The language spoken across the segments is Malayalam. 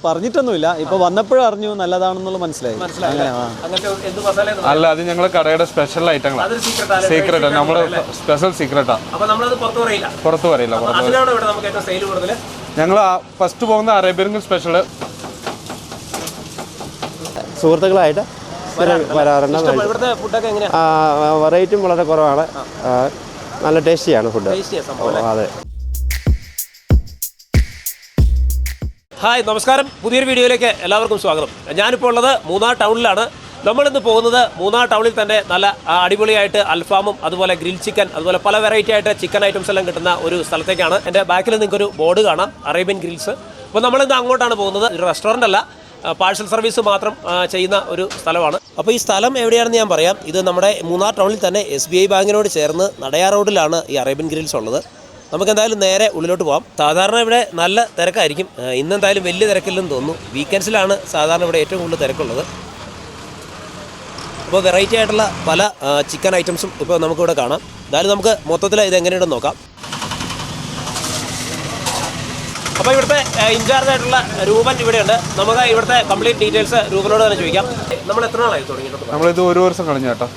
പറഞ്ഞിട്ടൊന്നുമില്ല, ഇപ്പൊ വന്നപ്പോഴും അറിഞ്ഞു നല്ലതാണെന്നുള്ള മനസ്സിലായി. അല്ല, അത് ഞങ്ങളെ കടയുടെ സ്പെഷ്യൽ ഐറ്റങ്ങളാണ്. സീക്രട്ടാണ്, നമ്മുടെ സ്പെഷ്യൽ സീക്രട്ടാണ്, പുറത്ത് പറയില്ല. ഞങ്ങൾ ഫസ്റ്റ് പോകുന്ന അറേബ്യൻ സ്പെഷ്യൽ സുഹൃത്തുക്കളായിട്ട് വരാറുണ്ട്. റേറ്റും വളരെ കുറവാണ്, നല്ല ടേസ്റ്റിയാണ് ഫുഡ്. അതെ. ഹായ്, നമസ്കാരം. പുതിയൊരു വീഡിയോയിലേക്ക് എല്ലാവർക്കും സ്വാഗതം. ഞാനിപ്പോൾ ഉള്ളത് മൂന്നാർ ടൗണിലാണ്. നമ്മളിന്ന് പോകുന്നത് മൂന്നാർ ടൗണിൽ തന്നെ നല്ല അടിപൊളിയായിട്ട് അൽഫാമും അതുപോലെ ഗ്രിൽ ചിക്കൻ അതുപോലെ പല വെറൈറ്റി ആയിട്ട് ചിക്കൻ ഐറ്റംസ് എല്ലാം കിട്ടുന്ന ഒരു സ്ഥലത്തേക്കാണ്. എൻ്റെ ബാക്കിൽ നിങ്ങൾക്കൊരു ബോർഡ് കാണാം, അറേബ്യൻ ഗ്രിൽസ്. അപ്പോൾ നമ്മളിന്ന് അങ്ങോട്ടാണ് പോകുന്നത്. ഒരു റെസ്റ്റോറൻ്റ് അല്ല, പാഴ്സൽ സർവീസ് മാത്രം ചെയ്യുന്ന ഒരു സ്ഥലമാണ്. അപ്പോൾ ഈ സ്ഥലം എവിടെയാണെന്ന് ഞാൻ പറയാം. ഇത് നമ്മുടെ മൂന്നാർ ടൗണിൽ തന്നെ SBI ബാങ്കിനോട് ചേർന്ന് നടയാർ റോഡിലാണ് ഈ അറേബ്യൻ ഗ്രിൽസ് ഉള്ളത്. നമുക്ക് എന്തായാലും നേരെ ഉള്ളിലോട്ട് പോകാം. സാധാരണ ഇവിടെ നല്ല തിരക്കായിരിക്കും. ഇന്നെന്തായാലും വലിയ തിരക്കില്ലെന്ന് തോന്നുന്നു. വീക്കെൻഡ്സിലാണ് സാധാരണ ഇവിടെ ഏറ്റവും കൂടുതൽ തിരക്കുള്ളത്. അപ്പോൾ വെറൈറ്റി ആയിട്ടുള്ള പല ചിക്കൻ ഐറ്റംസും ഇപ്പോൾ നമുക്കിവിടെ കാണാം. എന്തായാലും നമുക്ക് മൊത്തത്തിൽ ഇതെങ്ങനെയുണ്ടെന്ന് നോക്കാം. അപ്പോൾ ഇവിടുത്തെ ഇൻചാർജ് ആയിട്ടുള്ള രൂപൻ ഇവിടെയുണ്ട്. നമുക്ക് ഇവിടുത്തെ കംപ്ലീറ്റ് ഡീറ്റെയിൽസ് രൂപനോട് തന്നെ ചോദിക്കാം. നമ്മൾ എത്ര നാളായി തുടങ്ങിയിട്ട്? നമ്മളിത് ഒരു വർഷം കഴിഞ്ഞു കേട്ടോ.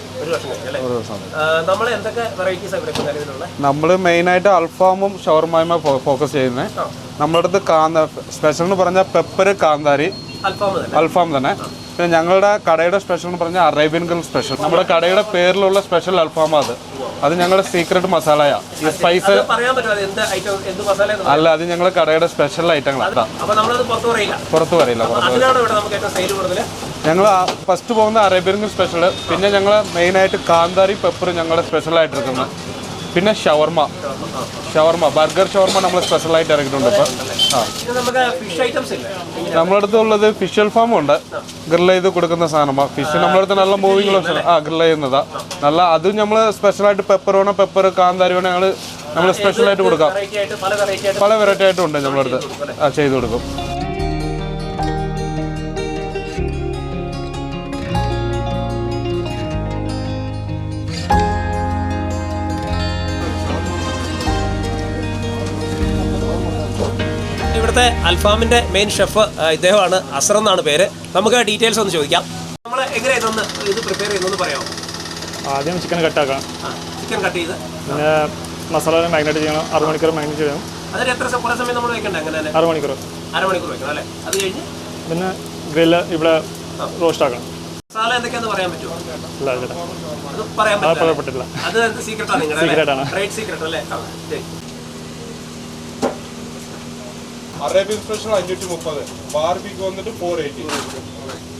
നമ്മൾ എന്തൊക്കെ വെറൈറ്റീസ് ഇവിടെ? നമ്മൾ മെയിനായിട്ട് അൽഫാമും ഷവർമയുമേ ഫോക്കസ് ചെയ്യുന്നത്. നമ്മുടെ അടുത്ത് സ്പെഷ്യൽ എന്ന് പറഞ്ഞാൽ പെപ്പർ കാന്താരി അൽഫാം തന്നെ. പിന്നെ ഞങ്ങളുടെ കടയുടെ സ്പെഷ്യൽ എന്ന് പറഞ്ഞാൽ അറേബ്യൻ ഗ്രിൽ സ്പെഷ്യൽ. നമ്മുടെ കടയുടെ പേരിലുള്ള സ്പെഷ്യൽ അൽഫാം അത് ഞങ്ങളുടെ സീക്രട്ട് മസാലയാണ്. ഈ സ്പൈസ് അല്ല, അത് ഞങ്ങളുടെ കടയുടെ സ്പെഷ്യൽ ഐറ്റങ്ങളാണ്. പുറത്ത് പറയില്ല. ഞങ്ങൾ ഫസ്റ്റ് പോകുന്ന അറേബ്യൻ ഗ്രിൽ സ്പെഷ്യൽ. പിന്നെ ഞങ്ങൾ മെയിനായിട്ട് കാന്താരി പെപ്പർ ഞങ്ങളുടെ സ്പെഷ്യലായിട്ട് എടുക്കുന്നത്. പിന്നെ ഷവർമ ബർഗർ ഷവർമ നമ്മൾ സ്പെഷ്യലായിട്ട് ഇറക്കിയിട്ടുണ്ട്. ഇപ്പം നമ്മുടെ അടുത്തുള്ളത് ഫിഷ് അൽഫാമും ഉണ്ട്. ഗ്രില്ല് ചെയ്ത് കൊടുക്കുന്ന സാധനമാണ്. ഫിഷ് നമ്മുടെ അടുത്ത് നല്ല മൂവിങ് ഗ്രില്ല് ചെയ്യുന്നതാണ് നല്ല. അതും നമ്മൾ സ്പെഷ്യലായിട്ട് പെപ്പർ കാന്താരി വേണം നമ്മൾ സ്പെഷ്യലായിട്ട് കൊടുക്കാം. പല വെറൈറ്റി ആയിട്ടും ഉണ്ട് നമ്മുടെ അടുത്ത് ചെയ്ത് കൊടുക്കും. ഇവിടുത്തെ അൽഫാമിൻ്റെ മെയിൻ ഷെഫ് ഇദ്ദേഹമാണ്, അസർ എന്നാണ് പേര്. നമുക്ക് ഡീറ്റെയിൽസ് ഒന്ന് ചോദിക്കാം. നമ്മൾ എങ്ങനെയാണ് ഇത് പ്രിപ്പയർ ചെയ്യുന്നതെന്ന് പറയാമോ? ആദ്യം ചിക്കൻ കട്ടാക്കണം. ചിക്കൻ കട്ട് ചെയ്ത് പിന്നെ മസാല മാഗ്നേറ്റ് ചെയ്യണം. 6 മണിക്കൂർ മാഗ്നേറ്റ് ചെയ്യണം. അതിന് എത്ര സമയം നമ്മൾ വെക്കണ്ടേ? അങ്ങനെ 6 മണിക്കൂർ വെക്കണം അല്ലേ? അത് കഴിഞ്ഞ് പിന്നെ ഗ്രില്ല് ഇവിടെ റോസ്റ്റ് ആക്കണം. മസാല എന്തൊക്കെയാണെന്ന് പറയാൻ പറ്റുമോ? ഇല്ല ചേട്ടാ, അത് പറയാൻ പറ്റില്ല. അത് സീക്രട്ടാണ്, സീക്രട്ടാണ്, ട്രേഡ് സീക്രട്ട് അല്ലേ? അറേബ്യൻ സ്പെഷ്യൽ 530, ബാർബിക്ക് വന്നിട്ട് 480.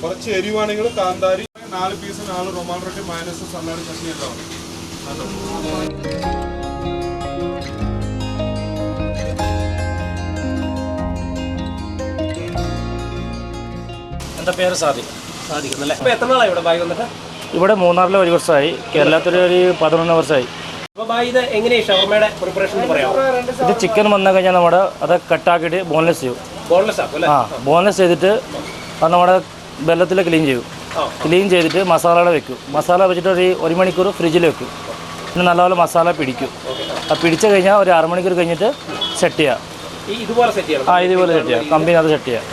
കുറച്ച് എരിവാണെങ്കിൽ കാന്താരി 4 പീസ് 4 റൊമാൻ റൊട്ടി മൈനസ് സലാഡ് ചട്നി എല്ലാം. എൻ്റെ പേര് സാദിഖ് എന്നല്ലേ? അപ്പോൾ എത്ര നാളായി ഇവിടെ ബായി വന്നിട്ട്? ഇവിടെ മൂന്നാറിൽ 1 വർഷമായി, കേരളത്തിൽ ഒരു 11 വർഷമായി. അപ്പോൾ ബായി ഇത് എങ്ങനെയാണ് ഷവർമയുടെ പ്രിപ്പറേഷൻ എന്ന് പറയാമോ? ഇത് ചിക്കൻ വന്നു കഴിഞ്ഞാൽ നമ്മുടെ അത് കട്ടാക്കിയിട്ട് ബോൺലെസ് ചെയ്യും. ബോൺലെസ് ആക്കും അല്ലേ? ബോൺലെസ് ചെയ്തിട്ട് അത് നമ്മുടെ വെള്ളത്തിൽ ക്ലീൻ ചെയ്യും. ക്ലീൻ ചെയ്തിട്ട് മസാലയുടെ വെക്കും. മസാല വെച്ചിട്ട് ഒരു 1 മണിക്കൂർ ഫ്രിഡ്ജിൽ വെക്കും. പിന്നെ നല്ലപോലെ മസാല പിടിക്കും. അത് പിടിച്ചു കഴിഞ്ഞാൽ ഒരു 6 മണിക്കൂർ കഴിഞ്ഞിട്ട് സെറ്റ് ചെയ്യാം. ഇതുപോലെ സെറ്റ് ചെയ്യണം. ഇതുപോലെ സെറ്റ് ചെയ്യാം. കമ്പനി അത് സെറ്റ് ചെയ്യാം.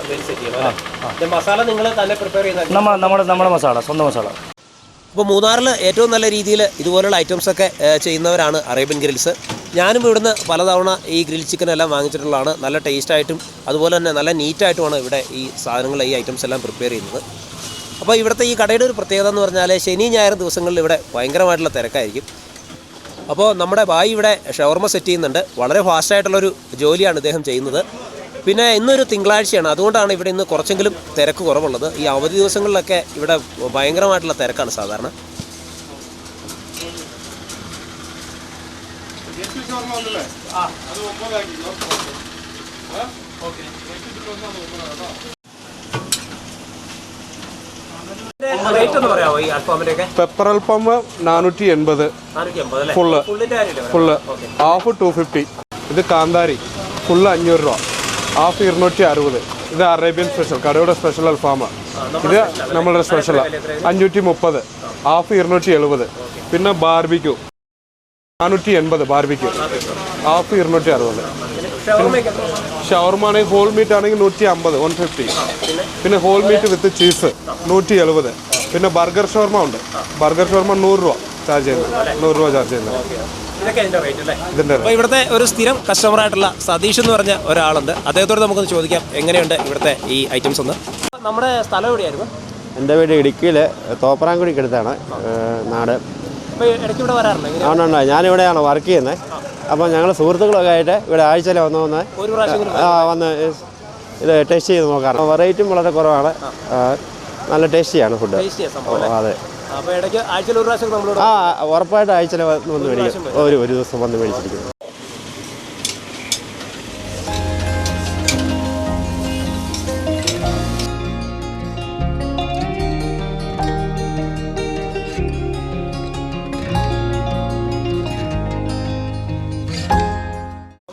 മസാല നിങ്ങൾ തന്നെ പ്രിപ്പയർ ചെയ്യുന്നത്? നമ്മുടെ മസാല, സ്വന്തം മസാല. അപ്പോൾ മൂന്നാറിൽ ഏറ്റവും നല്ല രീതിയിൽ ഇതുപോലുള്ള ഐറ്റംസൊക്കെ ചെയ്യുന്നവരാണ് അറേബ്യൻ ഗ്രിൽസ്. ഞാനും ഇവിടുന്ന് പലതവണ ഈ ഗ്രിൽ ചിക്കൻ എല്ലാം വാങ്ങിച്ചിട്ടുള്ളതാണ്. നല്ല ടേസ്റ്റായിട്ടും അതുപോലെ തന്നെ നല്ല നീറ്റായിട്ടുമാണ് ഇവിടെ ഈ സാധനങ്ങൾ, ഈ ഐറ്റംസ് എല്ലാം പ്രിപ്പയർ ചെയ്യുന്നത്. അപ്പോൾ ഇവിടുത്തെ ഈ കടയുടെ ഒരു പ്രത്യേകത എന്ന് പറഞ്ഞാൽ ശനി ഞായർ ദിവസങ്ങളിൽ ഇവിടെ ഭയങ്കരമായിട്ടുള്ള തിരക്കായിരിക്കും. അപ്പോൾ നമ്മുടെ ബായി ഇവിടെ ഷവർമ സെറ്റ് ചെയ്യുന്നുണ്ട്. വളരെ ഫാസ്റ്റായിട്ടുള്ളൊരു ജോലിയാണ് ഇദ്ദേഹം ചെയ്യുന്നത്. പിന്നെ ഇന്നൊരു തിങ്കളാഴ്ചയാണ്, അതുകൊണ്ടാണ് ഇവിടെ ഇന്ന് കുറച്ചെങ്കിലും തിരക്ക് കുറവുള്ളത്. ഈ അവധി ദിവസങ്ങളിലൊക്കെ ഇവിടെ ഭയങ്കരമായിട്ടുള്ള തിരക്കാണ് സാധാരണ. പെപ്പർ അൽഫാം 480, ഫുള്ള് ഹാഫ് 250. ഇത് കാന്താരി ഫുള്ള് 500 രൂപ, ഹാഫ് 260. ഇത് അറേബ്യൻ സ്പെഷ്യൽ, കടയുടെ സ്പെഷ്യൽ അൽഫാമാണ്. ഇത് നമ്മളുടെ സ്പെഷ്യലാണ് 530, ഹാഫ് 270. പിന്നെ ബാർബിക്യൂ 480, ബാർബിക്യൂ ഹാഫ് 260. ഷവർമ ആണെങ്കിൽ ഹോൾ മീറ്റ് ആണെങ്കിൽ 150 150. പിന്നെ ഹോൾ മീറ്റ് വിത്ത് ചീസ് 170. പിന്നെ ബർഗർ ഷവർമ ഉണ്ട്. ബർഗർ ഷവർമ 100 രൂപ ചാർജ് ചെയ്യുന്നത്. 100 രൂപ ചാർജ് ചെയ്യുന്നത്. ഇതിന്റെ അപ്പോൾ ഇവിടുത്തെ ഒരു സ്ഥിരം കസ്റ്റമറായിട്ടുള്ള സതീഷ് എന്ന് പറഞ്ഞ ഒരാളുണ്ട്. അദ്ദേഹത്തോട് നമുക്കൊന്ന് ചോദിക്കാം എങ്ങനെയുണ്ട് ഇവിടുത്തെ ഈ ഐറ്റംസ് ഒന്ന്. നമ്മുടെ സ്ഥലം എവിടെയായിരുന്നു? എൻ്റെ വീട് ഇടുക്കിയിൽ തോപ്രാംകുടിക്കടുത്താണ് നാട്. അപ്പോൾ ഇടയ്ക്ക് ഇവിടെ വരാറുണ്ട്? ആണുണ്ട്, ഞാനിവിടെയാണ് വർക്ക് ചെയ്യുന്നത്. അപ്പം ഞങ്ങൾ സുഹൃത്തുക്കളൊക്കെ ആയിട്ട് ഇവിടെ ആഴ്ചയിൽ വന്ന് ഒരു പ്രാവശ്യം വന്ന് ഇത് ടേസ്റ്റ് ചെയ്ത് നോക്കാറ്. വെറൈറ്റിയും വളരെ കുറവാണ്, നല്ല ടേസ്റ്റിയാണ് ഫുഡ്. അതെ, അപ്പോൾ ഇടയ്ക്ക് ആഴ്ചയിൽ ഒരു പ്രാവശ്യം നമ്മളോട് ഉറപ്പായിട്ട് ആഴ്ചയിൽ വന്ന് മേടിക്കും. ഒരു ദിവസം വന്ന് മേടിച്ചിരിക്കും.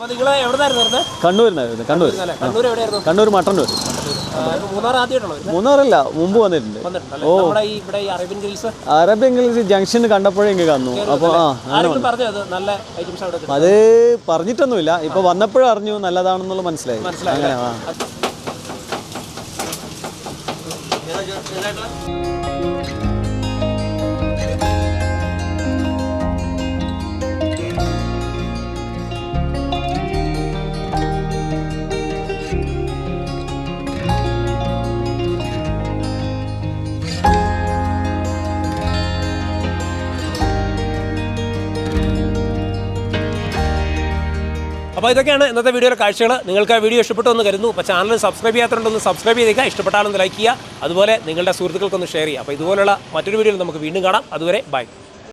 നിങ്ങൾ എവിടെയായിരുന്നു? കണ്ണൂരിനായിരുന്നു. കണ്ണൂർ എവിടെയായിരുന്നു? കണ്ണൂർ മട്ടന്നൂർ. മൂന്നാർ ആദ്യമായിട്ടാണോ? മൂന്നാറല്ല, മുമ്പ് വന്നിട്ടുണ്ട്. ഓ, ഇവിടെ ഈ Arabian grills Arabian grills junction കണ്ടപ്പോഴേ ഇങ്ങ് കന്നു. അപ്പോൾ നല്ല ഐറ്റംസ് അവിടെ അത് പറഞ്ഞിട്ടൊന്നുമില്ല, ഇപ്പൊ വന്നപ്പോഴും അറിഞ്ഞു നല്ലതാണെന്നുള്ള മനസ്സിലായി. അങ്ങനെ അപ്പോൾ ഇതൊക്കെയാണ് ഇന്നത്തെ വീഡിയോയുടെ കാഴ്ചകൾ. നിങ്ങൾക്ക് ആ വീഡിയോ ഇഷ്ടപ്പെട്ടു എന്ന് കരുതുന്നു. അപ്പോൾ ചാനൽ സബ്സ്ക്രൈബ് ചെയ്യാത്തതുകൊണ്ടൊന്ന് സബ്സ്ക്രൈബ് ചെയ്തേക്കുക. ഇഷ്ടപ്പെട്ടാലൊന്ന് ലൈക്ക് ചെയ്യുക. അതുപോലെ നിങ്ങളുടെ സുഹൃത്തുക്കൾക്കൊന്ന് ഷെയർ ചെയ്യുക. അപ്പോൾ ഇതുപോലുള്ള മറ്റൊരു വീഡിയോയിൽ നമുക്ക് വീണ്ടും കാണാം. അതുവരെ ബൈ.